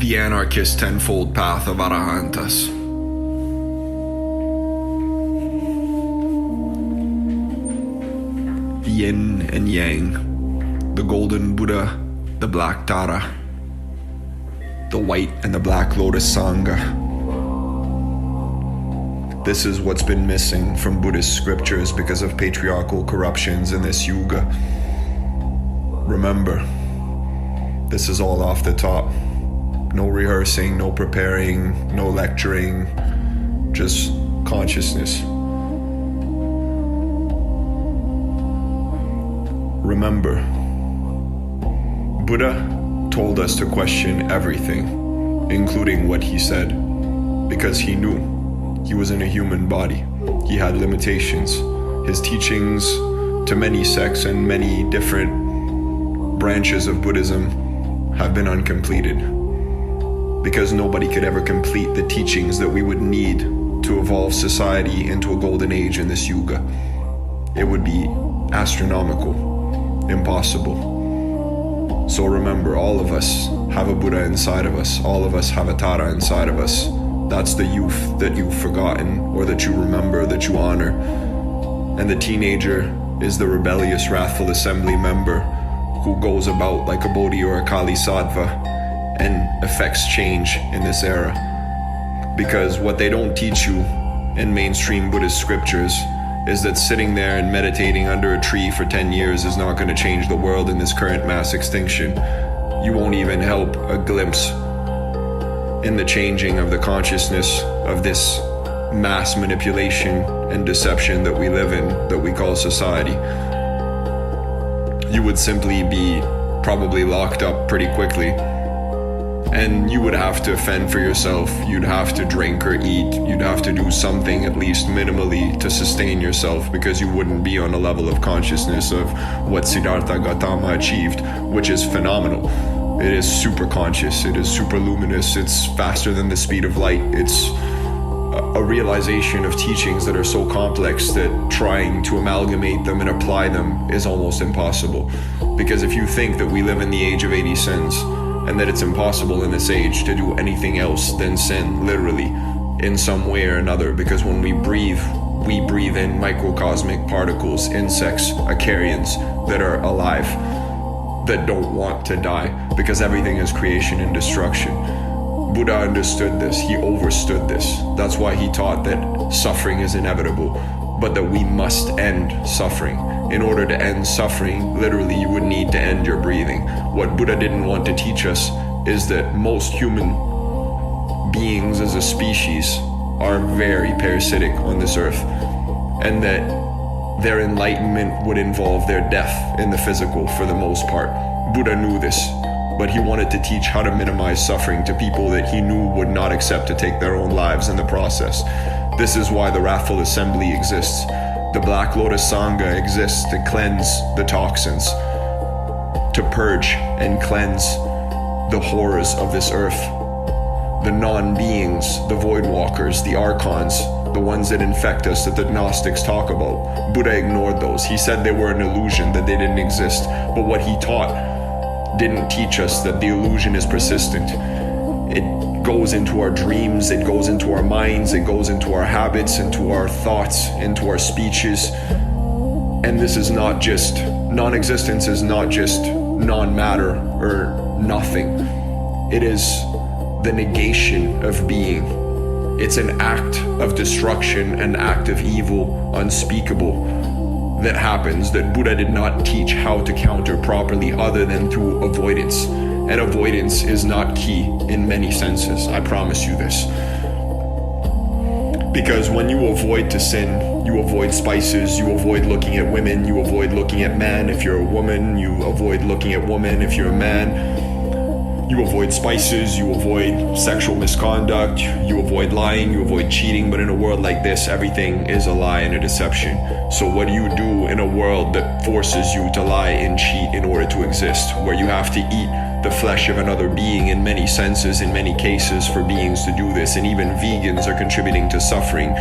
The Anarchist Tenfold path of Arahantas. Yin and Yang, the golden Buddha, the black Tara, the white and the black lotus Sangha. This is what's been missing from Buddhist scriptures because of patriarchal corruptions in this yuga. Remember, this is all off the top. No rehearsing, no preparing, no lecturing, just consciousness. Remember, Buddha told us to question everything, including what he said, because he knew he was in a human body. He had limitations. His teachings to many sects and many different branches of Buddhism have been uncompleted, because nobody could ever complete the teachings that we would need to evolve society into a golden age in this yuga. It would be astronomical, impossible. So remember, all of us have a Buddha inside of us. All of us have a Tara inside of us. That's the youth that you've forgotten, or that you remember, that you honor. And the teenager is the rebellious, wrathful assembly member who goes about like a Bodhi or a Kali Sattva and affects change in this era. Because what they don't teach you in mainstream Buddhist scriptures is that sitting there and meditating under a tree for 10 years is not going to change the world in this current mass extinction. You won't even help a glimpse in the changing of the consciousness of this mass manipulation and deception that we live in, that we call society. You would simply be probably locked up pretty quickly. And you would have to fend for yourself. You'd have to drink or eat. You'd have to do something, at least minimally, to sustain yourself, because you wouldn't be on a level of consciousness of what Siddhartha Gautama achieved, which is phenomenal. It is super conscious. It is super luminous. It's faster than the speed of light. It's a realization of teachings that are so complex that trying to amalgamate them and apply them is almost impossible. Because if you think that we live in the age of 80 sins, and that it's impossible in this age to do anything else than sin, literally, in some way or another, because when we breathe in microcosmic particles, insects, acarians that are alive, that don't want to die, because everything is creation and destruction. Buddha understood this, he overstood this. That's why he taught that suffering is inevitable, but that we must end suffering. In order to end suffering, literally, you would need to end your breathing. What Buddha didn't want to teach us is that most human beings as a species are very parasitic on this earth, and that their enlightenment would involve their death in the physical for the most part. Buddha knew this, but he wanted to teach how to minimize suffering to people that he knew would not accept to take their own lives in the process. This is why the Wrathful Assembly exists. The Black Lotus Sangha exists to cleanse the toxins, to purge and cleanse the horrors of this earth. The non-beings, the void walkers, the archons, the ones that infect us that the Gnostics talk about. Buddha ignored those. He said they were an illusion, that they didn't exist. But what he taught didn't teach us that the illusion is persistent. It goes into our dreams, it goes into our minds, it goes into our habits, into our thoughts, into our speeches. And this is not just, non-existence is not just non-matter or nothing. It is the negation of being. It's an act of destruction, an act of evil, unspeakable, that happens, that Buddha did not teach how to counter properly other than through avoidance. And avoidance is not key in many senses, I promise you this. Because when you avoid to sin, you avoid spices, you avoid looking at women, you avoid looking at man if you're a woman, you avoid looking at woman if you're a man. You avoid spices, you avoid sexual misconduct, you avoid lying, you avoid cheating, but in a world like this, everything is a lie and a deception. So what do you do in a world that forces you to lie and cheat in order to exist, where you have to eat the flesh of another being in many senses, in many cases, for beings to do this. And even vegans are contributing to suffering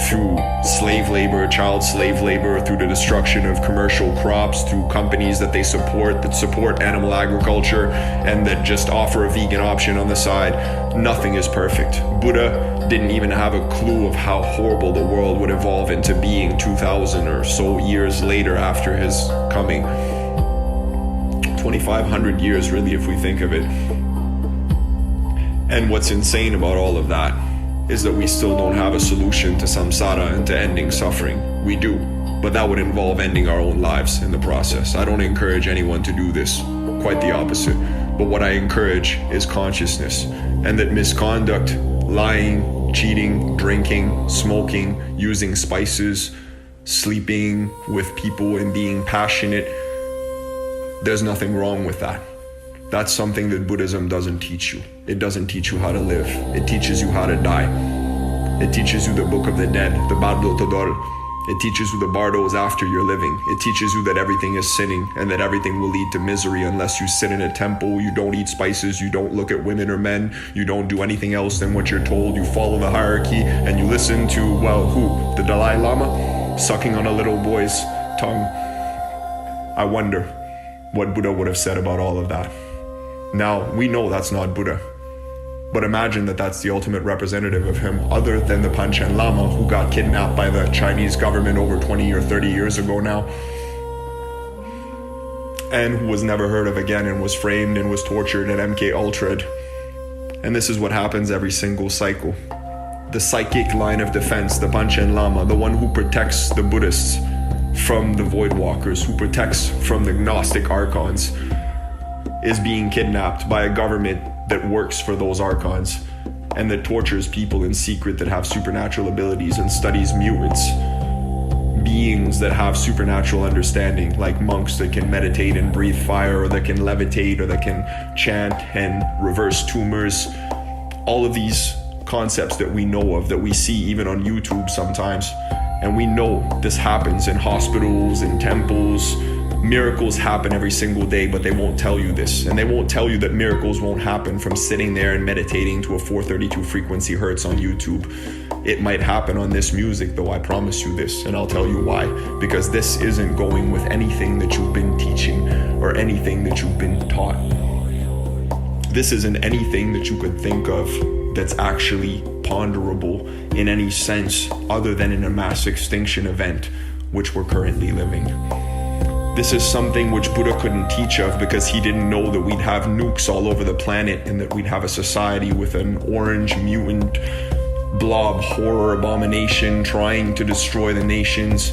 through slave labor, child slave labor, through the destruction of commercial crops, through companies that they support, that support animal agriculture, and that just offer a vegan option on the side. Nothing is perfect. Buddha didn't even have a clue of how horrible the world would evolve into being 2,000 or so years later after his coming. 2,500 years, really, if we think of it. And what's insane about all of that is that we still don't have a solution to samsara and to ending suffering. We do, but that would involve ending our own lives in the process. I don't encourage anyone to do this, quite the opposite. But what I encourage is consciousness, and that misconduct, lying, cheating, drinking, smoking, using spices, sleeping with people and being passionate, there's nothing wrong with that. That's something that Buddhism doesn't teach you. It doesn't teach you how to live. It teaches you how to die. It teaches you the Book of the Dead, the Bardo Todol. It teaches you the bardos after you're living. It teaches you that everything is sinning and that everything will lead to misery unless you sit in a temple, you don't eat spices, you don't look at women or men, you don't do anything else than what you're told, you follow the hierarchy, and you listen to, well, who? The Dalai Lama? Sucking on a little boy's tongue. I wonder what Buddha would have said about all of that. Now, we know that's not Buddha, but imagine that that's the ultimate representative of him, other than the Panchen Lama, who got kidnapped by the Chinese government over 20 or 30 years ago now, and who was never heard of again and was framed and was tortured and MK Ultra'd. And this is what happens every single cycle. The psychic line of defense, the Panchen Lama, the one who protects the Buddhists from the void walkers, who protects from the Gnostic archons, is being kidnapped by a government that works for those archons and that tortures people in secret that have supernatural abilities and studies mutants, beings that have supernatural understanding, like monks that can meditate and breathe fire, or that can levitate, or that can chant and reverse tumors. All of these concepts that we know of, that we see even on YouTube sometimes. And we know this happens in hospitals, in temples. Miracles happen every single day, but they won't tell you this. And they won't tell you that miracles won't happen from sitting there and meditating to a 432 frequency hertz on YouTube. It might happen on this music, though, I promise you this, and I'll tell you why. Because this isn't going with anything that you've been teaching or anything that you've been taught. This isn't anything that you could think of that's actually ponderable in any sense other than in a mass extinction event, which we're currently living. This is something which Buddha couldn't teach of because he didn't know that we'd have nukes all over the planet and that we'd have a society with an orange mutant blob horror abomination trying to destroy the nations.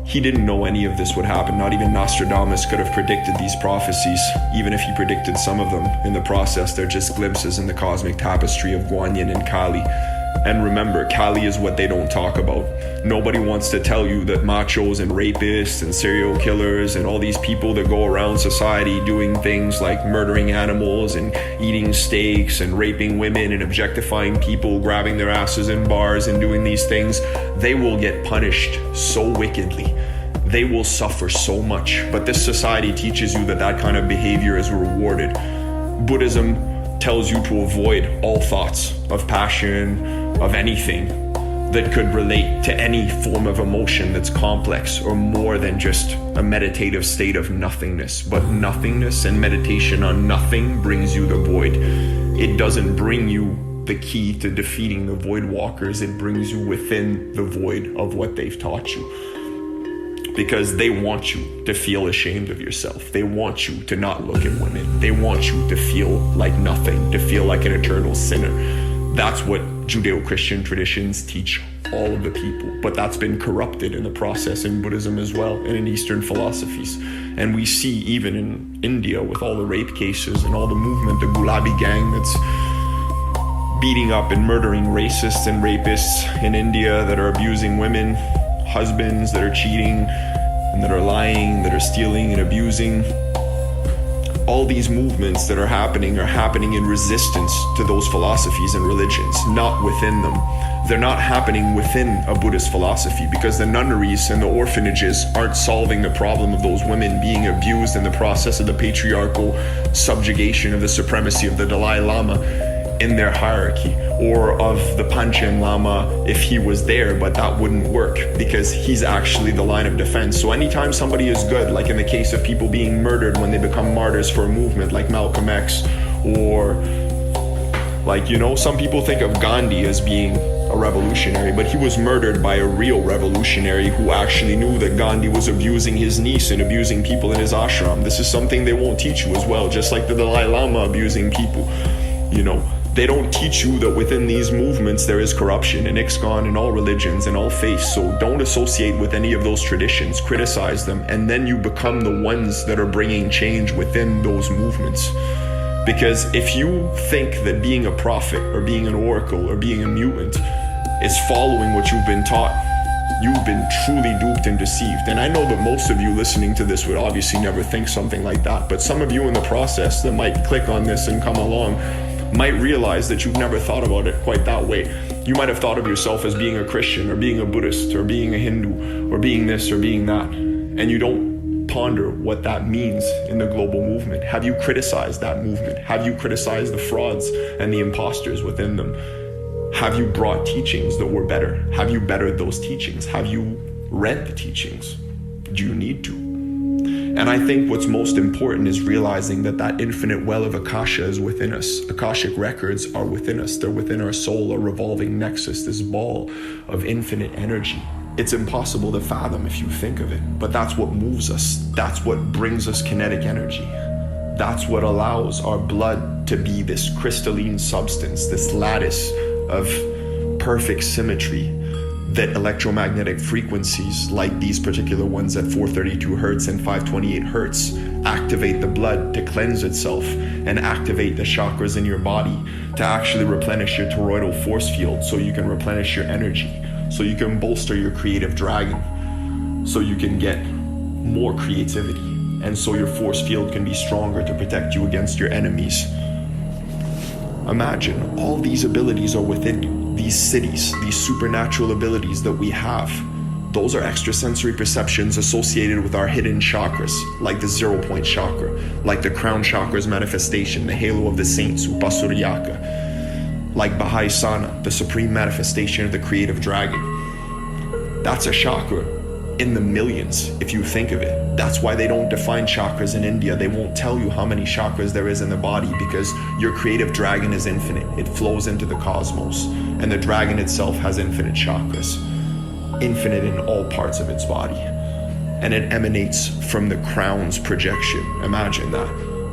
He didn't know any of this would happen. Not even Nostradamus could have predicted these prophecies. Even if he predicted some of them, in the process, they're just glimpses in the cosmic tapestry of Guanyin and Kali. And remember, Kali is what they don't talk about. Nobody wants to tell you that machos and rapists and serial killers and all these people that go around society doing things like murdering animals and eating steaks and raping women and objectifying people, grabbing their asses in bars and doing these things, they will get punished so wickedly. They will suffer so much. But this society teaches you that that kind of behavior is rewarded. Buddhism tells you to avoid all thoughts of passion, of anything that could relate to any form of emotion that's complex or more than just a meditative state of nothingness. But nothingness and meditation on nothing brings you the void. It doesn't bring you the key to defeating the void walkers. It brings you within the void of what they've taught you. Because they want you to feel ashamed of yourself. They want you to not look at women. They want you to feel like nothing, to feel like an eternal sinner. That's what Judeo-Christian traditions teach all of the people, but that's been corrupted in the process in Buddhism as well, and in Eastern philosophies. And we see even in India with all the rape cases and all the movement, the Gulabi gang that's beating up and murdering racists and rapists in India that are abusing women, husbands that are cheating and that are lying, that are stealing and abusing. all these movements that are happening in resistance to those philosophies and religions, not within them. They're not happening within a Buddhist philosophy, because the nunneries and the orphanages aren't solving the problem of those women being abused in the process of the patriarchal subjugation of the supremacy of the Dalai Lama in their hierarchy, or of the Panchen Lama if he was there, but that wouldn't work because he's actually the line of defense. So anytime somebody is good, like in the case of people being murdered when they become martyrs for a movement like Malcolm X, or like, you know, some people think of Gandhi as being a revolutionary, but he was murdered by a real revolutionary who actually knew that Gandhi was abusing his niece and abusing people in his ashram. This is something they won't teach you as well, just like the Dalai Lama abusing people, you know. They don't teach you that within these movements there is corruption in ISKCON, in all religions, in all faiths. So don't associate with any of those traditions, criticize them, and then you become the ones that are bringing change within those movements. Because if you think that being a prophet or being an oracle or being a mutant is following what you've been taught, you've been truly duped and deceived. And I know that most of you listening to this would obviously never think something like that, but some of you in the process that might click on this and come along might realize that you've never thought about it quite that way. You might have thought of yourself as being a Christian or being a Buddhist or being a Hindu or being this or being that, and you don't ponder what that means in the global movement. Have you criticized that movement? Have you criticized the frauds and the imposters within them? Have you brought teachings that were better? Have you bettered those teachings? Have you read the teachings? Do you need to? And I think what's most important is realizing that that infinite well of Akasha is within us. Akashic records are within us. They're within our soul, a revolving nexus, this ball of infinite energy. It's impossible to fathom if you think of it, but that's what moves us. That's what brings us kinetic energy. That's what allows our blood to be this crystalline substance, this lattice of perfect symmetry, that electromagnetic frequencies like these particular ones at 432 hertz and 528 hertz activate the blood to cleanse itself and activate the chakras in your body to actually replenish your toroidal force field, so you can replenish your energy, so you can bolster your creative dragon, so you can get more creativity, and so your force field can be stronger to protect you against your enemies. Imagine all these abilities are within you. These cities, these supernatural abilities that we have, those are extrasensory perceptions associated with our hidden chakras, like the 0-point chakra, like the crown chakra's manifestation, the halo of the saints, Upasuryaka, like Bahaisana, the supreme manifestation of the creative dragon. That's a chakra in the millions, if you think of it. That's why they don't define chakras in India. They won't tell you how many chakras there is in the body, because your creative dragon is infinite. It flows into the cosmos, and the dragon itself has infinite chakras, infinite in all parts of its body, and it emanates from the crown's projection. Imagine that.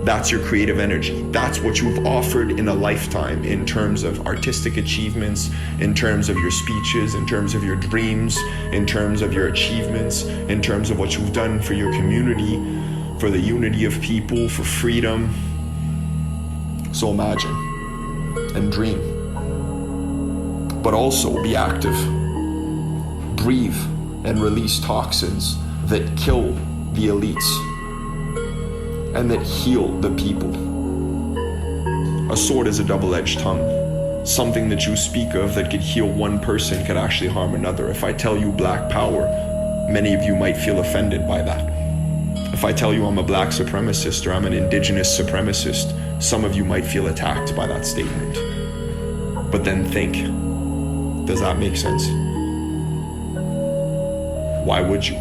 That's your creative energy. That's what you've offered in a lifetime in terms of artistic achievements, in terms of your speeches, in terms of your dreams, in terms of your achievements, in terms of what you've done for your community, for the unity of people, for freedom. So imagine and dream, but also be active. Breathe and release toxins that kill the elites and that heal the people. A sword is a double-edged tongue. Something that you speak of that could heal one person could actually harm another. If I tell you black power, many of you might feel offended by that. If I tell you I'm a black supremacist or I'm an indigenous supremacist, some of you might feel attacked by that statement. But then think, does that make sense? Why would you?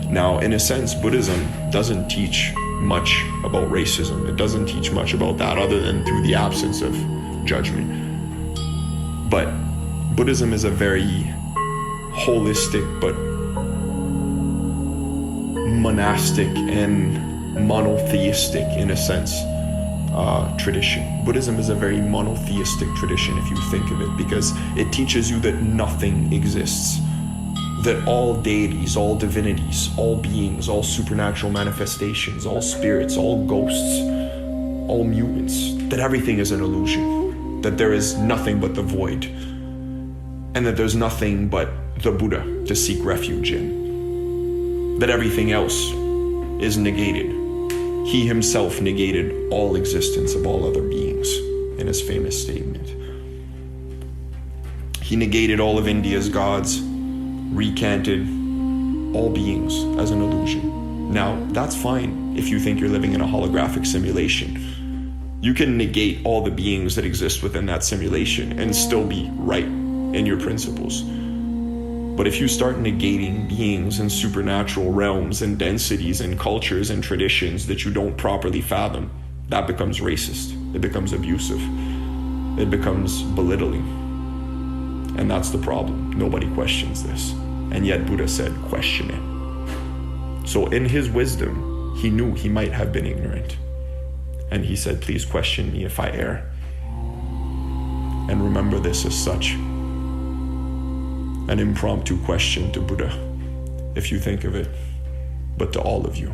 Now, in a sense, Buddhism doesn't teach much about racism. It doesn't teach much about that other than through the absence of judgment. But Buddhism is a very holistic but monastic and monotheistic, in a sense, tradition. Buddhism is a very monotheistic tradition if you think of it, because it teaches you that nothing exists. That all deities, all divinities, all beings, all supernatural manifestations, all spirits, all ghosts, all mutants, that everything is an illusion, that there is nothing but the void, and that there's nothing but the Buddha to seek refuge in, that everything else is negated, He himself negated all existence of all other beings in his famous statement. He negated all of India's gods, recanted all beings as an illusion. Now, that's fine if you think you're living in a holographic simulation. You can negate all the beings that exist within that simulation and still be right in your principles. But if you start negating beings in supernatural realms and densities and cultures and traditions that you don't properly fathom, that becomes racist. It becomes abusive. It becomes belittling. And that's the problem. Nobody questions this. And yet Buddha said, question it. So in his wisdom, he knew he might have been ignorant. And he said, please question me if I err. And remember this as such. An impromptu question to Buddha, if you think of it, but to all of you.